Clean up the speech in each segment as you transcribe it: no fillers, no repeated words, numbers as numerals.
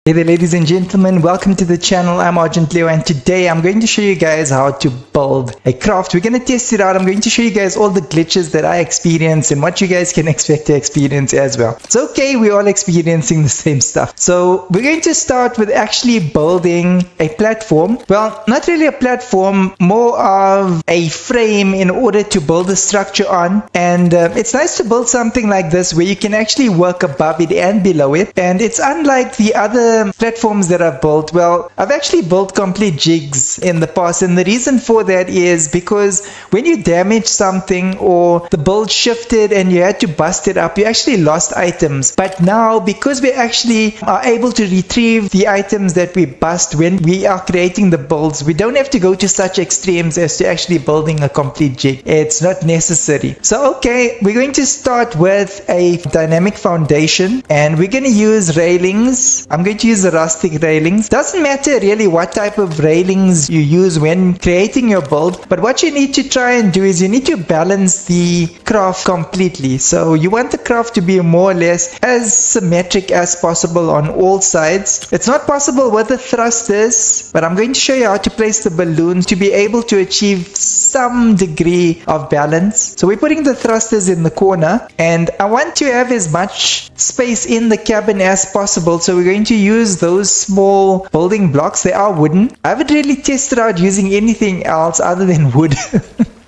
Hey there ladies and gentlemen, welcome to the channel. I'm Argentleo and today I'm going to show you guys how to build a craft. We're going to test it out. I'm going to show you guys all the glitches that I experience and what you guys can expect to experience as well. It's okay, we're all experiencing the same stuff. So we're going to start with actually building a platform. Well, not really a platform, more of a frame in order to build a structure on. And it's nice to build something like this where you can actually work above it and below it. And it's unlike the other platforms that I've built. Well, I've actually built complete jigs in the past, and the reason for that is because when you damage something or the build shifted and you had to bust it up, you actually lost items. But now, because we actually are able to retrieve the items that we bust when we are creating the builds, we don't have to go to such extremes as to actually building a complete jig. It's not necessary. So okay, we're going to start with a dynamic foundation and we're going to use railings. I'm going to use the rustic railings. Doesn't matter really what type of railings you use when creating your build, but what you need to try and do is you need to balance the craft completely. So you want the craft to be more or less as symmetric as possible on all sides. It's not possible with the thrusters, but I'm going to show you how to place the balloons to be able to achieve some degree of balance. So we're putting the thrusters in the corner and I want to have as much space in the cabin as possible, so we're going to use those small building blocks. They are wooden. I haven't really tested out using anything else other than wood.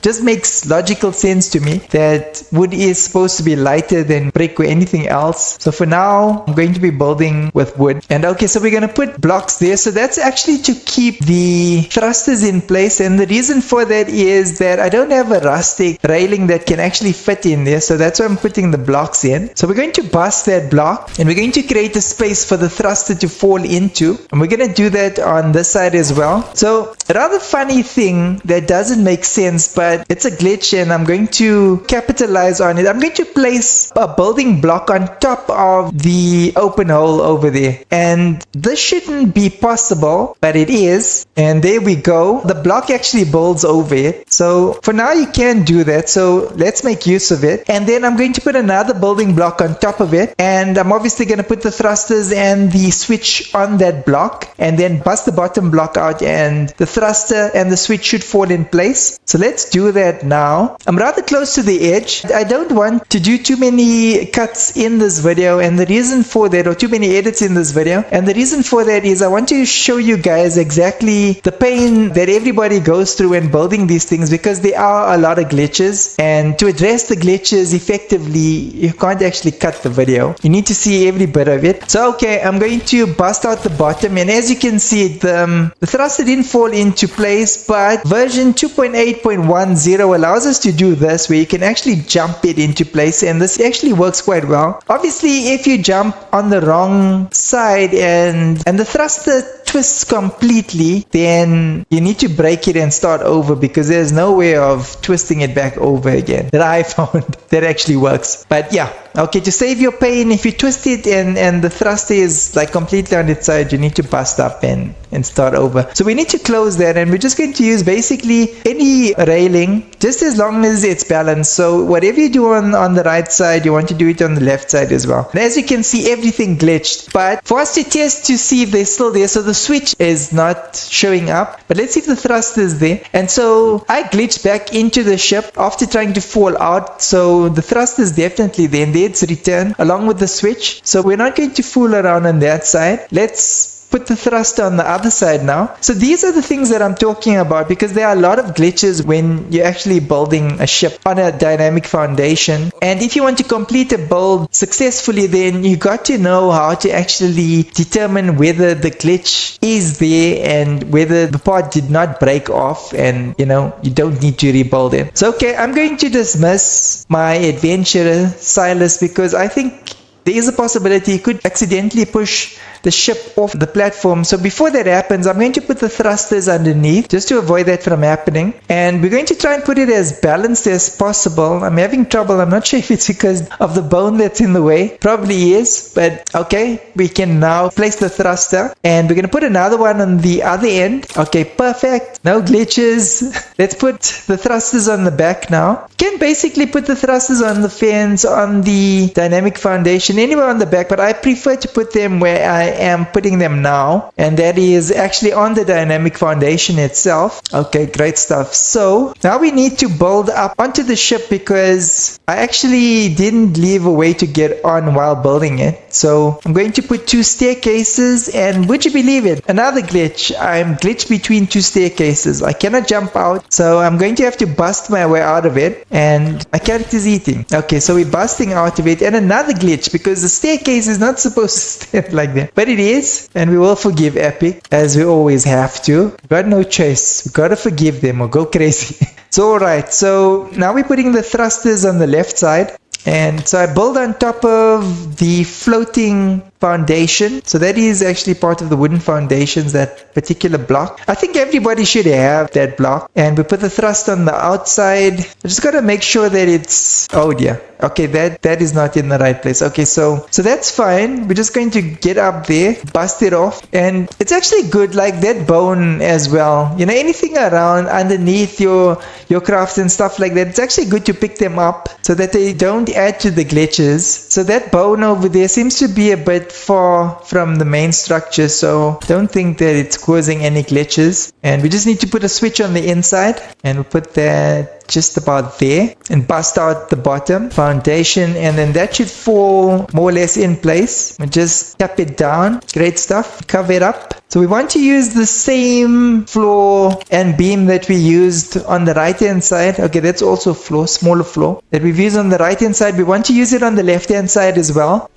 Just makes logical sense to me that wood is supposed to be lighter than brick or anything else. So for now, I'm going to be building with wood. And okay, so we're going to put blocks there. So that's actually to keep the thrusters in place. And the reason for that is that I don't have a rustic railing that can actually fit in there. So that's why I'm putting the blocks in. So we're going to bust that block and we're going to create a space for the thruster to fall into. And we're going to do that on this side as well. So a rather funny thing that doesn't make sense, but it's a glitch and I'm going to capitalize on it. I'm going to place a building block on top of the open hole over there. And this shouldn't be possible, but it is. And there we go. The block actually builds over it. So for now you can do that. So let's make use of it. And then I'm going to put another building block on top of it. And I'm obviously going to put the thrusters and the switch on that block. And then bust the bottom block out and the thruster and the switch should fall in place. So let's do that now. I'm rather close to the edge. I don't want to do too many cuts in this video, and the reason for that, or too many edits in this video, and the reason for that is I want to show you guys exactly the pain that everybody goes through when building these things, because there are a lot of glitches, and to address the glitches effectively you can't actually cut the video. You need to see every bit of it. So okay, I'm going to bust out the bottom, and as you can see, the thruster didn't fall into place, but version 2.8.10 allows us to do this, where you can actually jump it into place, and this actually works quite well. Obviously, if you jump on the wrong side and the thruster twists completely, then you need to break it and start over, because there's no way of twisting it back over again that I found that actually works. But yeah, okay, to save your pain, if you twist it and the thruster is like completely on its side, you need to bust up and start over. So we need to close that, and we're just going to use basically any railing, just as long as it's balanced. So whatever you do on the right side, you want to do it on the left side as well. And as you can see, everything glitched, but for us to test to see if they're still there, so the switch is not showing up, but let's see if the thruster is there. And so I glitched back into the ship after trying to fall out, so the thruster is definitely there, and there it's returned along with the switch. So we're not going to fool around on that side. Let's put the thruster on the other side now. So these are the things that I'm talking about, because there are a lot of glitches when you're actually building a ship on a dynamic foundation. And if you want to complete a build successfully, then you got to know how to actually determine whether the glitch is there and whether the part did not break off, and you don't need to rebuild it. So okay, I'm going to dismiss my adventurer Silas, because I think there is a possibility he could accidentally push the ship off the platform. So before that happens, I'm going to put the thrusters underneath just to avoid that from happening. And we're going to try and put it as balanced as possible. I'm having trouble. I'm not sure if it's because of the bone that's in the way. Probably is, but okay. We can now place the thruster and we're going to put another one on the other end. Okay, perfect. No glitches. Let's put the thrusters on the back now. You can basically put the thrusters on the fans, on the dynamic foundation, anywhere on the back, but I prefer to put them where I am putting them now, and that is actually on the dynamic foundation itself. Okay, great stuff. So now we need to build up onto the ship, because I actually didn't leave a way to get on while building it. So I'm going to put 2 staircases, and would you believe it, another glitch. I'm glitched between 2 staircases. I cannot jump out, so I'm going to have to bust my way out of it, and my character's eating. Okay, so we're busting out of it, and another glitch, because the staircase is not supposed to stand like that, but it is, and we will forgive Epic, as we always have to. We've got no choice. We've got to forgive them or go crazy. So alright, so now we're putting the thrusters on the left side. And so I build on top of the floating foundation. So that is actually part of the wooden foundations, that particular block. I think everybody should have that block. And we put the thrust on the outside. I just got to make sure that it's... Oh dear. Okay, that is not in the right place. Okay, so that's fine. We're just going to get up there, bust it off. And it's actually good, like that bone as well. You know, anything around underneath your craft and stuff like that, it's actually good to pick them up so that they don't add to the glitches. So that bone over there seems to be a bit far from the main structure, so don't think that it's causing any glitches. And we just need to put a switch on the inside, and we'll put that just about there, and bust out the bottom foundation, and then that should fall more or less in place. We just tap it down. Great stuff. Cover it up. So we want to use the same floor and beam that we used on the right hand side. Okay, that's also floor, smaller floor that we've used on the right hand side. We want to use it on the left hand side as well.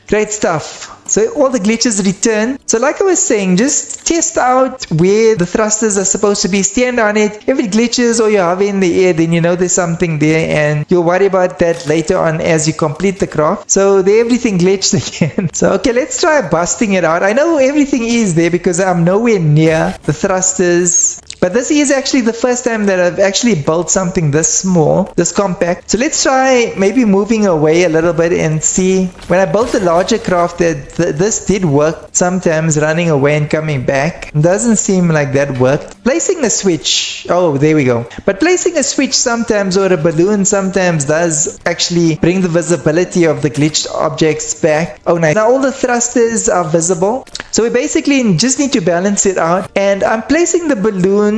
Great stuff. So all the glitches return. So like I was saying, just test out where the thrusters are supposed to be. Stand on it. If it glitches or you hover in the air, then you know there's something there, and you'll worry about that later on as you complete the craft. So there, everything glitched again. So okay, let's try busting it out. I know everything is there because I'm nowhere near the thrusters. But this is actually the first time that I've actually built something this small, this compact. So let's try maybe moving away a little bit and see. When I built the larger craft, that this did work sometimes, running away and coming back. It doesn't seem like that worked. Placing a switch. Oh, there we go. But placing a switch sometimes, or a balloon sometimes, does actually bring the visibility of the glitched objects back. Oh, nice. Now all the thrusters are visible. So we basically just need to balance it out. And I'm placing the balloons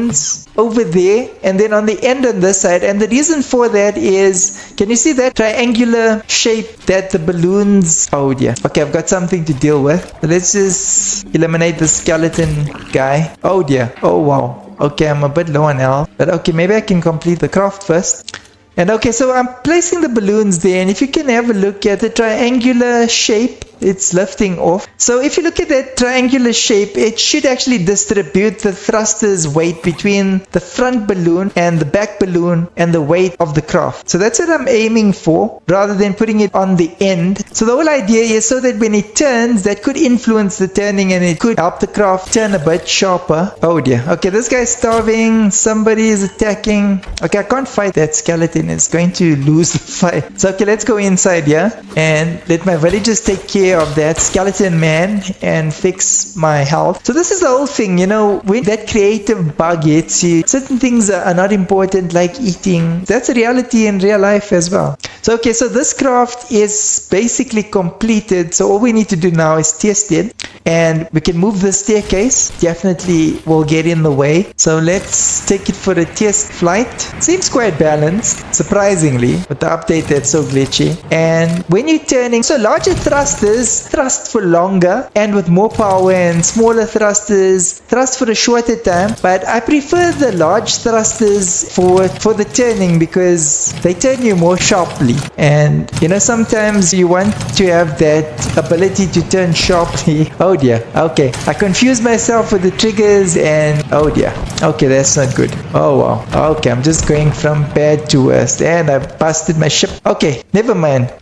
over there, and then on the end on this side. And the reason for that is, can you see that triangular shape that the balloons... Oh dear. Okay, I've got something to deal with. So let's just eliminate the skeleton guy. Oh dear. Oh wow. Okay, I'm a bit low on health. But okay, maybe I can complete the craft first. And okay, so I'm placing the balloons there, and if you can have a look at the triangular shape, it's lifting off. So if you look at that triangular shape, it should actually distribute the thruster's weight between the front balloon and the back balloon and the weight of the craft. So that's what I'm aiming for, rather than putting it on the end. So the whole idea is so that when it turns, that could influence the turning, and it could help the craft turn a bit sharper. Oh dear. Okay, this guy's starving. Somebody is attacking. Okay, I can't fight that skeleton. It's going to lose the fight. So okay, let's go inside here and let my villagers take care of that skeleton man and fix my health. So this is the whole thing, you know, when that creative bug hits you, certain things are not important, like eating. That's a reality in real life as well. So okay, so this craft is basically completed. So all we need to do now is test it, and we can move the staircase. Definitely will get in the way. So let's take it for a test flight. Seems quite balanced, surprisingly, with the update that's so glitchy. And when you're turning, so larger thrusters thrust for longer and with more power, and smaller thrusters thrust for a shorter time. But I prefer the large thrusters for the turning, because they turn you more sharply. And you know, sometimes you want to have that ability to turn sharply. Oh dear. Okay, I confused myself with the triggers, and oh dear. Okay, that's not good. Oh wow. Okay, I'm just going from bad to worst, and I busted my ship. Okay, never mind.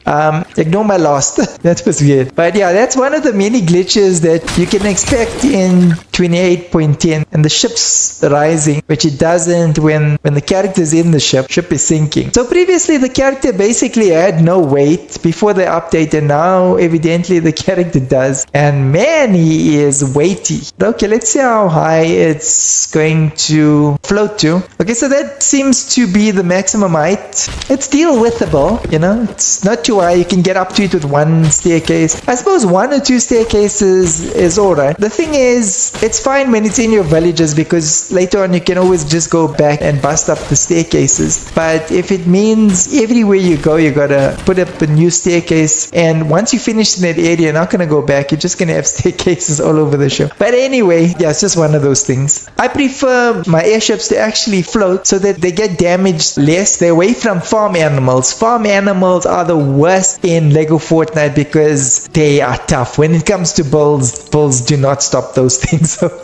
Ignore my lost. That was weird. But yeah, that's one of the many glitches that you can expect in 28.10, and the ship's rising, which it doesn't when the character's in the ship is sinking. So previously the character basically had no weight before the update, and now evidently the character does, and man, he is weighty. Okay, let's see how high it's going going to float to. Okay, so that seems to be the maximum height. It's still withable, you know, it's not too high. You can get up to it with one staircase. I suppose one or two staircases is alright. The thing is, it's fine when it's in your villages because later on you can always just go back and bust up the staircases. But if it means everywhere you go you gotta put up a new staircase, and once you finish in that area you're not gonna go back, you're just gonna have staircases all over the ship. But anyway, yeah, it's just one of those things. I prefer my airships to actually float so that they get damaged less. They're away from farm animals. Farm animals are the worst in Lego Fortnite because they are tough. When it comes to bulls, bulls do not stop those things. So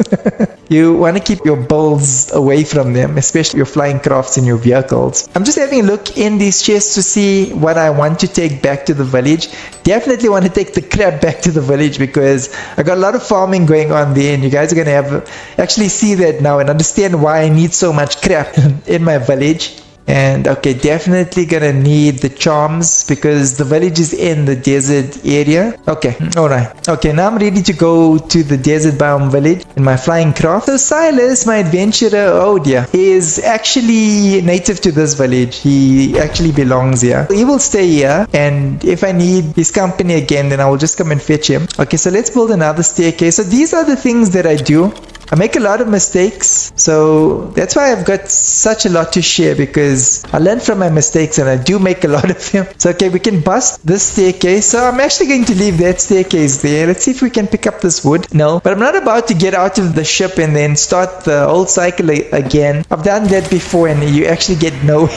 you want to keep your bulls away from them, especially your flying crafts and your vehicles. I'm just having a look in these chests to see what I want to take back to the village. Definitely want to take the crab back to the village because I got a lot of farming going on there, and you guys are going to have actually see that now and understand why I need so much crap in my village. And okay, definitely gonna need the charms because the village is in the desert area. Okay, alright. Okay, now I'm ready to go to the desert biome village in my flying craft. So Silas, my adventurer, oh dear, is actually native to this village. He actually belongs here. He will stay here, and if I need his company again, then I will just come and fetch him. Okay, so let's build another staircase. So these are the things that I do. I make a lot of mistakes, so that's why I've got such a lot to share, because I learn from my mistakes and I do make a lot of them. So okay, we can bust this staircase. So I'm actually going to leave that staircase there. Let's see if we can pick up this wood. No, but I'm not about to get out of the ship and then start the whole cycle again. I've done that before and you actually get nowhere.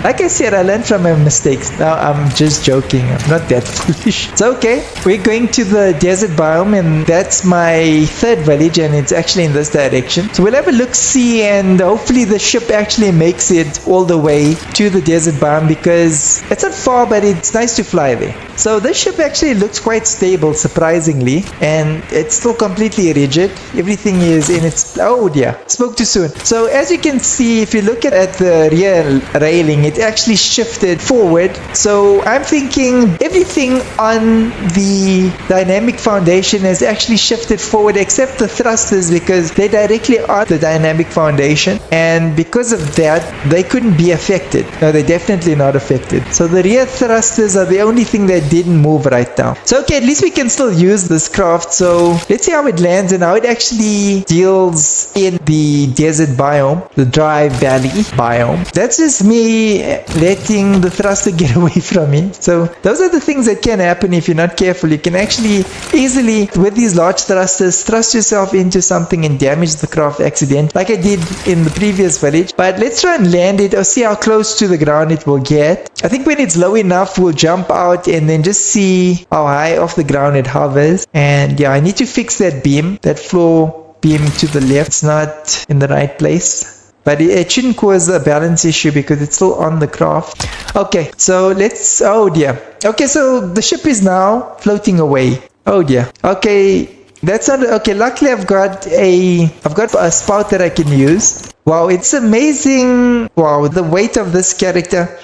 Like I said, I learned from my mistakes. Now I'm just joking. I'm not that foolish. So okay, we're going to the desert biome, and that's my third village, and it's actually in this direction. So we'll have a look-see, and hopefully the ship actually makes it all the way to the desert biome, because it's not far, but it's nice to fly there. So this ship actually looks quite stable, surprisingly, and it's still completely rigid. Everything is in its... Oh dear, spoke too soon. So as you can see, if you look at the rear railing, it actually shifted forward. So I'm thinking everything on the dynamic foundation has actually shifted forward except the thrusters, because they directly are the dynamic foundation, and because of that they couldn't be affected. No, they're definitely not affected. So the rear thrusters are the only thing that didn't move right now. So okay, at least we can still use this craft. So let's see how it lands and how it actually deals in the desert biome, the dry valley biome. That's just me letting the thruster get away from me. So those are the things that can happen if you're not careful. You can actually easily, with these large thrusters, thrust yourself into something and damage the craft accidentally, like I did in the previous village. But let's try and land it or see how close to the ground it will get. I think when it's low enough, we'll jump out and then just see how high off the ground it hovers. And yeah, I need to fix that beam, that floor beam to the left. It's not in the right place. But it shouldn't cause a balance issue because it's still on the craft. Okay, so let's... Oh dear. Okay, so the ship is now floating away. Oh dear. Okay, that's not... Okay, luckily I've got a spout that I can use. Wow, it's amazing. Wow, the weight of this character.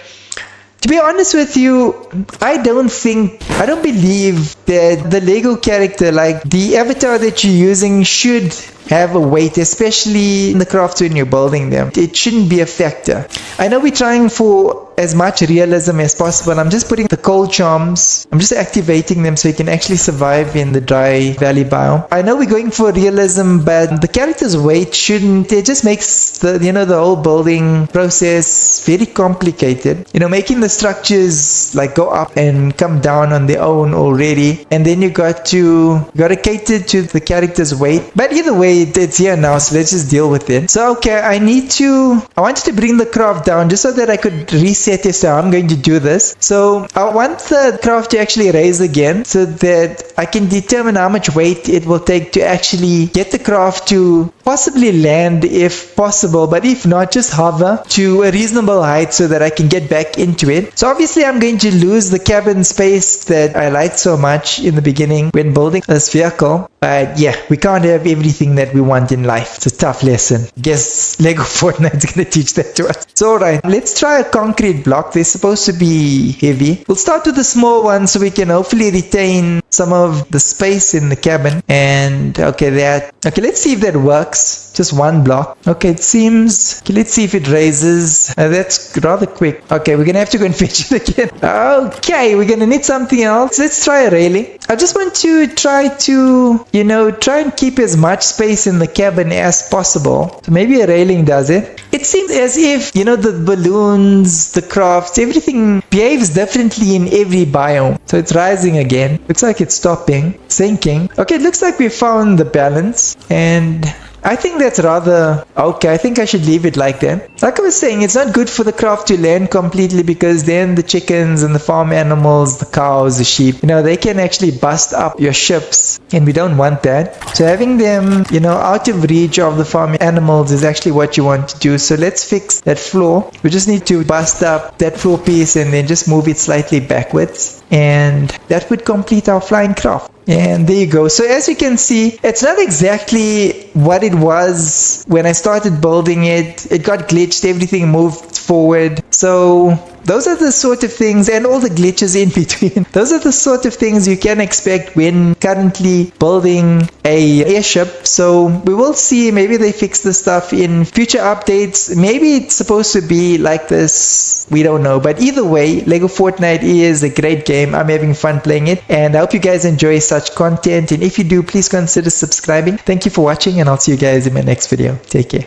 To be honest with you, I don't believe that the Lego character, like the avatar that you're using, should have a weight, especially in the crafts when you're building them. It shouldn't be a factor. I know we're trying for as much realism as possible. I'm just putting the cold charms, I'm just activating them so you can actually survive in the dry valley biome. I know we're going for realism, but the character's weight shouldn't... It just makes the the whole building process very complicated. Making the structures like go up and come down on their own already, and then you got to cater to the character's weight. But either way, it's here now, so let's just deal with it. So okay, I wanted to bring the craft down just so that I could reset it. So I'm going to do this. So I want the craft to actually raise again so that I can determine how much weight it will take to actually get the craft to possibly land if possible, but if not, just hover to a reasonable height so that I can get back into it. So obviously I'm going to lose the cabin space that I liked so much in the beginning when building this vehicle. But yeah, we can't have everything that we want in life. It's a tough lesson. Guess Lego Fortnite is going to teach that to us. So alright, let's try a concrete block. They're supposed to be heavy. We'll start with the small one so we can hopefully retain some of the space in the cabin. And okay, let's see if that works. just one block. Okay, it seems, okay, let's see if it raises. That's rather quick. Okay, we're gonna have to go and fetch it again. Okay, we're gonna need something else. Let's try a railing. I just want to try to, you know, try and keep as much space in the cabin as possible. So maybe a railing does it. It seems as if, you know, the balloons, the crafts, everything behaves differently in every biome. So it's rising again. Looks like it's stopping, sinking. Okay, it looks like we found the balance, and I think that's rather okay. I think I should leave it like that. Like I was saying, it's not good for the craft to land completely, because then the chickens and the farm animals, the cows, the sheep, you know, they can actually bust up your ships, and we don't want that. So having them, you know, out of reach of the farm animals is actually what you want to do. So let's fix that floor. We just need to bust up that floor piece and then just move it slightly backwards, and that would complete our flying craft. And there you go. So as you can see, it's not exactly what it was when I started building it. It got glitched, everything moved forward. So those are the sort of things, and all the glitches in between. Those are the sort of things you can expect when currently building a airship. So we will see, maybe they fix the stuff in future updates. Maybe it's supposed to be like this. We don't know. But either way, Lego Fortnite is a great game. I'm having fun playing it, and I hope you guys enjoy such content. And if you do, please consider subscribing. Thank you for watching, and I'll see you guys in my next video. Take care.